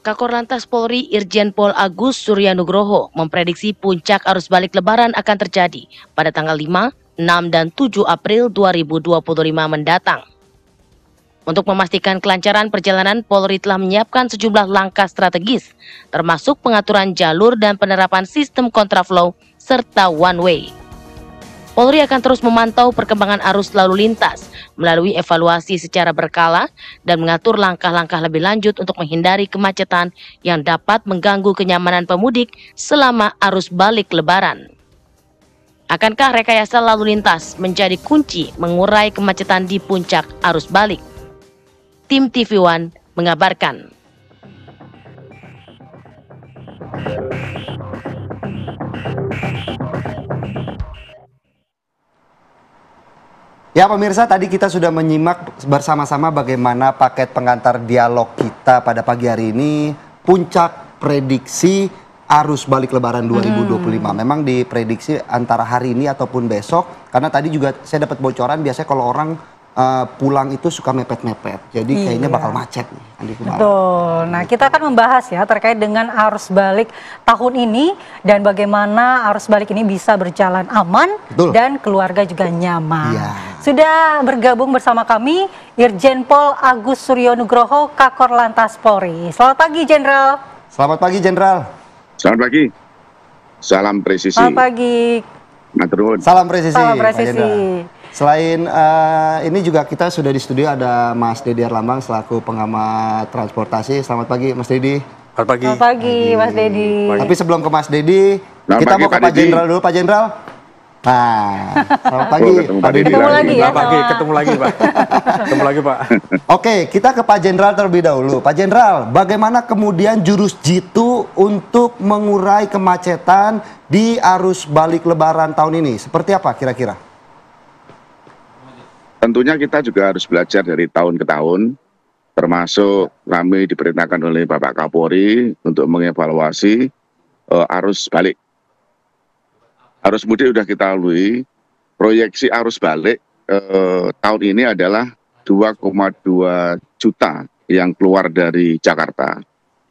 Kakor Polri Irjen Pol Agus Suryanugroho memprediksi puncak arus balik lebaran akan terjadi pada tanggal 5, 6, dan 7 April 2025 mendatang. Untuk memastikan kelancaran perjalanan, Polri telah menyiapkan sejumlah langkah strategis, termasuk pengaturan jalur dan penerapan sistem kontraflow serta one way. Polri akan terus memantau perkembangan arus lalu lintas melalui evaluasi secara berkala dan mengatur langkah-langkah lebih lanjut untuk menghindari kemacetan yang dapat mengganggu kenyamanan pemudik selama arus balik lebaran. Akankah rekayasa lalu lintas menjadi kunci mengurai kemacetan di puncak arus balik? Tim TV One mengabarkan. Ya pemirsa, tadi kita sudah menyimak bersama-sama bagaimana paket pengantar dialog kita pada pagi hari ini, puncak prediksi arus balik lebaran 2025. Memang diprediksi antara hari ini ataupun besok, karena tadi juga saya dapat bocoran biasanya kalau orang pulang itu suka mepet-mepet, jadi kayaknya bakal macet nih. Betul. Nah, kita akan membahas ya terkait dengan arus balik tahun ini dan bagaimana arus balik ini bisa berjalan aman. Betul. Dan keluarga juga nyaman. Iya. Sudah bergabung bersama kami Irjen Pol Agus Suryanugroho, Kakor Lantas Polri. Selamat pagi, Jenderal. Selamat pagi, Jenderal. Selamat pagi. Salam presisi. Selamat pagi. Maturun. Salam presisi. Salam presisi. Selain ini juga kita sudah di studio ada Mas Dedi Erlambang selaku pengamat transportasi. Selamat pagi Mas Dedi. Selamat pagi. Selamat pagi Mas Dedi. Tapi sebelum ke Mas Dedi, kita mau ke Pak Jenderal dulu, Pak Jenderal. Nah, selamat pagi Pak Dedi. Ketemu lagi ya. Ketemu lagi Pak. Ketemu lagi Pak. Oke, kita ke Pak Jenderal terlebih dahulu. Pak Jenderal, bagaimana kemudian jurus jitu untuk mengurai kemacetan di arus balik lebaran tahun ini? Seperti apa kira-kira? Tentunya kita juga harus belajar dari tahun ke tahun, termasuk kami diperintahkan oleh Bapak Kapolri untuk mengevaluasi arus balik. Arus mudik sudah kita lalui, proyeksi arus balik tahun ini adalah 2,2 juta yang keluar dari Jakarta,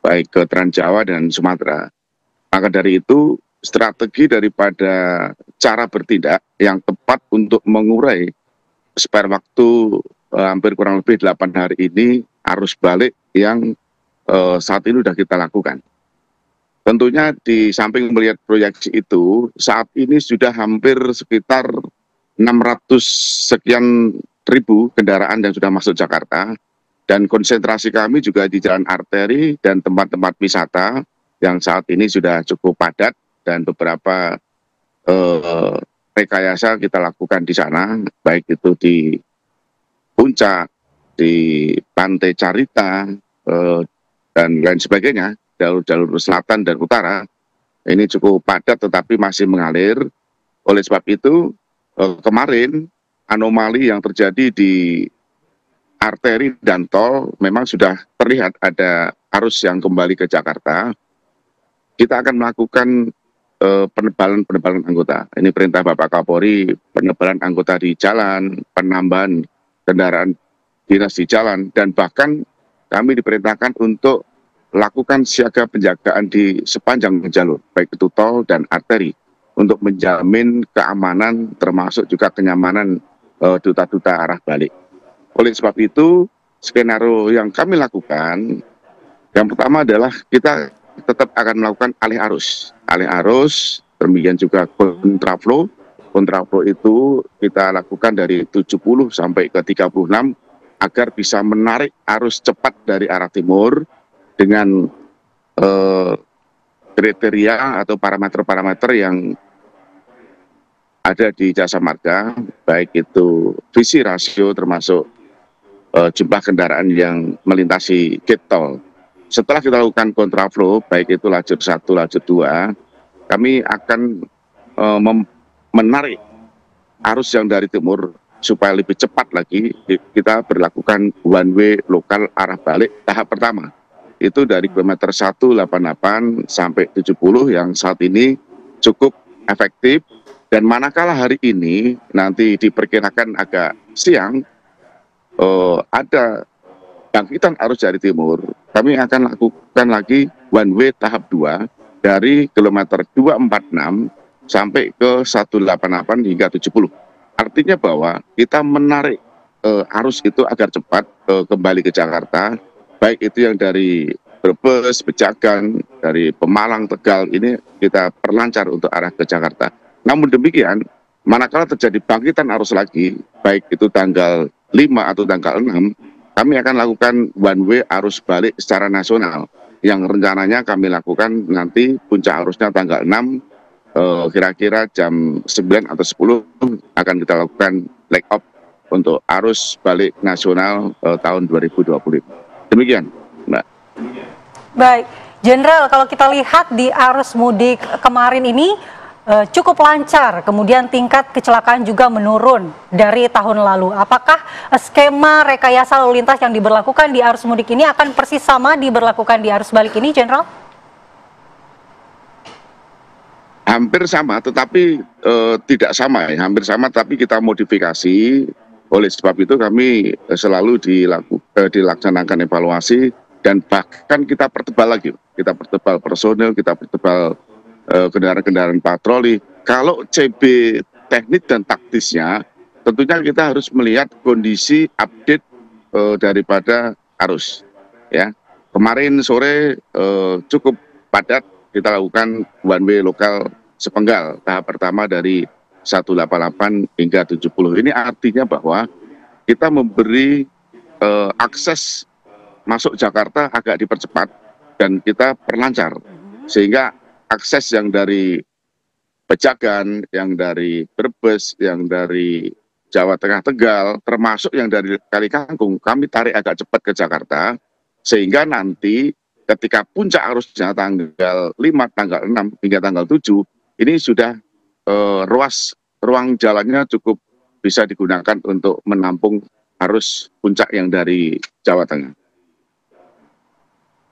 baik ke Trans Jawa dan Sumatera. Maka dari itu, strategi daripada cara bertindak yang tepat untuk mengurai spare waktu hampir kurang lebih 8 hari ini arus balik yang saat ini sudah kita lakukan. Tentunya di samping melihat proyeksi itu, saat ini sudah hampir sekitar 600 sekian ribu kendaraan yang sudah masuk Jakarta, dan konsentrasi kami juga di jalan arteri dan tempat-tempat wisata yang saat ini sudah cukup padat, dan beberapa rekayasa kita lakukan di sana, baik itu di Puncak, di Pantai Carita, dan lain sebagainya, jalur-jalur selatan dan utara, ini cukup padat tetapi masih mengalir. Oleh sebab itu, kemarin anomali yang terjadi di arteri dan tol memang sudah terlihat ada arus yang kembali ke Jakarta. Kita akan melakukan penebalan anggota. Ini perintah Bapak Kapolri, penebalan anggota di jalan, penambahan kendaraan dinas di jalan, dan bahkan kami diperintahkan untuk lakukan siaga penjagaan di sepanjang jalur, baik itu tol dan arteri, untuk menjamin keamanan termasuk juga kenyamanan duta-duta arah balik. Oleh sebab itu, skenario yang kami lakukan, yang pertama adalah kita tetap akan melakukan alih arus, demikian juga kontraflow. Kontraflow itu kita lakukan dari 70 sampai ke 36 agar bisa menarik arus cepat dari arah timur dengan kriteria atau parameter-parameter yang ada di Jasa Marga, baik itu visi rasio termasuk jumlah kendaraan yang melintasi gate tol. Setelah kita lakukan kontraflow, baik itu lajur 1, lajur 2, kami akan menarik arus yang dari timur supaya lebih cepat lagi. Kita berlakukan one way lokal arah balik tahap pertama. Itu dari kilometer 188 sampai 70 yang saat ini cukup efektif. Dan manakala hari ini nanti diperkirakan agak siang, ada bangkitan arus dari timur, kami akan lakukan lagi one way tahap 2 dari kilometer 246 sampai ke 188 hingga 70. Artinya bahwa kita menarik arus itu agar cepat kembali ke Jakarta, baik itu yang dari Brebes, Pejagan, dari Pemalang, Tegal, ini kita perlancar untuk arah ke Jakarta. Namun demikian, manakala terjadi bangkitan arus lagi, baik itu tanggal 5 atau tanggal 6, kami akan lakukan one way arus balik secara nasional, yang rencananya kami lakukan nanti puncak arusnya tanggal 6, kira-kira jam 9 atau 10 akan kita lakukan leg up untuk arus balik nasional tahun 2025. Demikian, Mbak. Baik, Jenderal, kalau kita lihat di arus mudik kemarin ini cukup lancar, kemudian tingkat kecelakaan juga menurun dari tahun lalu. Apakah skema rekayasa lalu lintas yang diberlakukan di arus mudik ini akan persis sama diberlakukan di arus balik ini, Jenderal? Hampir sama, tetapi tidak sama ya. Hampir sama, tapi kita modifikasi. Oleh sebab itu kami selalu dilaksanakan evaluasi dan bahkan kita pertebal lagi. Kita pertebal personil, kita pertebal kendaraan-kendaraan patroli. Kalau CB teknik dan taktisnya, tentunya kita harus melihat kondisi update daripada arus. Ya, kemarin sore cukup padat, kita lakukan one way lokal sepenggal tahap pertama dari 188 hingga 70. Ini artinya bahwa kita memberi akses masuk Jakarta agak dipercepat dan kita perlancar, sehingga akses yang dari Pejagan, yang dari Brebes, yang dari Jawa Tengah Tegal, termasuk yang dari Kali Kangkung, kami tarik agak cepat ke Jakarta, sehingga nanti ketika puncak arusnya tanggal 5, tanggal 6, hingga tanggal 7, ini sudah ruang jalannya cukup bisa digunakan untuk menampung arus puncak yang dari Jawa Tengah.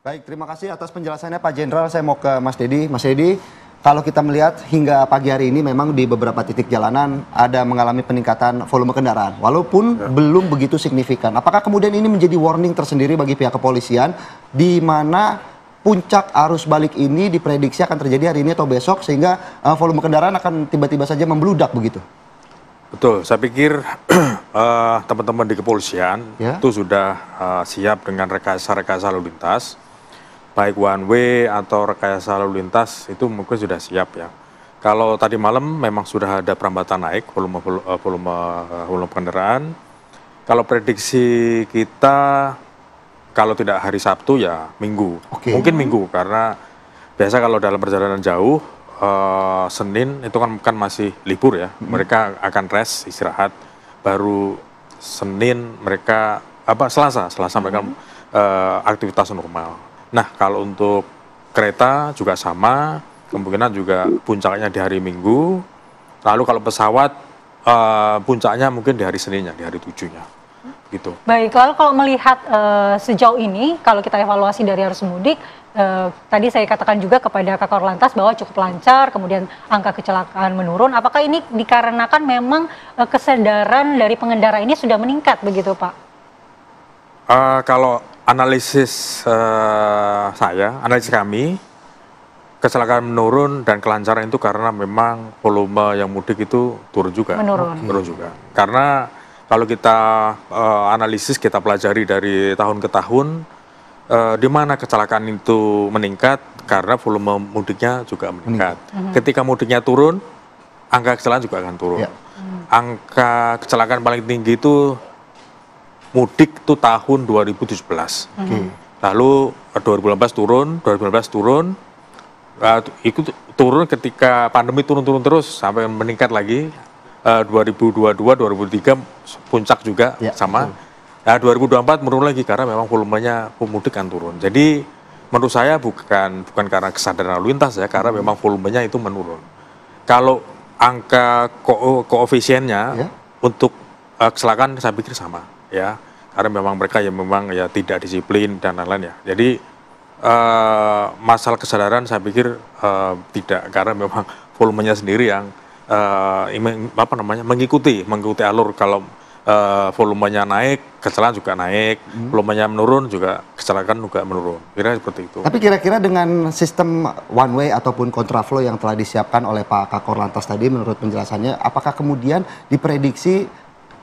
Baik, terima kasih atas penjelasannya Pak Jenderal. Saya mau ke Mas Dedi. Mas Dedi, kalau kita melihat hingga pagi hari ini memang di beberapa titik jalanan ada mengalami peningkatan volume kendaraan, walaupun belum begitu signifikan. Apakah kemudian ini menjadi warning tersendiri bagi pihak kepolisian, di mana puncak arus balik ini diprediksi akan terjadi hari ini atau besok, sehingga volume kendaraan akan tiba-tiba saja membludak begitu? Betul, saya pikir teman-teman di kepolisian itu sudah siap dengan rekayasa lalu lintas, baik one way atau rekayasa lalu lintas itu mungkin sudah siap ya. Kalau tadi malam memang sudah ada perambatan naik volume kendaraan. Kalau prediksi kita kalau tidak hari Sabtu ya Minggu, mungkin Minggu, karena biasa kalau dalam perjalanan jauh Senin itu kan masih libur ya, mereka akan rest istirahat, baru Senin mereka Selasa mereka aktivitas normal. Nah, kalau untuk kereta juga sama, kemungkinan juga puncaknya di hari Minggu. Lalu kalau pesawat puncaknya mungkin di hari Seninnya, di hari 7-nya. Gitu. Baik, lalu kalau melihat sejauh ini, kalau kita evaluasi dari arus mudik, tadi saya katakan juga kepada Kakor Lantas bahwa cukup lancar, kemudian angka kecelakaan menurun. Apakah ini dikarenakan memang kesadaran dari pengendara ini sudah meningkat begitu, Pak? Kalau analisis analisis kami, kecelakaan menurun dan kelancaran itu karena memang volume yang mudik itu turun juga. Turun juga. Karena kalau kita analisis, kita pelajari dari tahun ke tahun, di mana kecelakaan itu meningkat karena volume mudiknya juga meningkat. Ketika mudiknya turun, angka kecelakaan juga akan turun. Angka kecelakaan paling tinggi itu mudik itu tahun 2017. Lalu 2018 turun, itu turun ketika pandemi turun terus sampai meningkat lagi. 2022, 2023 puncak juga sama. Nah, 2024 menurun lagi karena memang volumenya pemudik kan turun. Jadi menurut saya bukan karena kesadaran lalu lintas ya, karena memang volumenya itu menurun. Kalau angka koefisiennya untuk kecelakaan saya pikir sama ya, karena memang mereka memang tidak disiplin dan lain-lain ya. Jadi masalah kesadaran saya pikir tidak, karena memang volumenya sendiri yang mengikuti alur. Kalau volumenya naik, kecelakaan juga naik, volumenya menurun juga kecelakaan juga menurun. Kira seperti itu. Tapi kira-kira dengan sistem one way ataupun kontraflow yang telah disiapkan oleh Pak Kakor Lantas tadi menurut penjelasannya, apakah kemudian diprediksi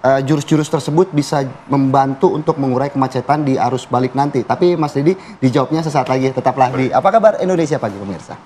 jurus-jurus tersebut bisa membantu untuk mengurai kemacetan di arus balik nanti? Tapi Mas Didi dijawabnya sesaat lagi, tetaplah di Apa Kabar Indonesia Pagi pemirsa.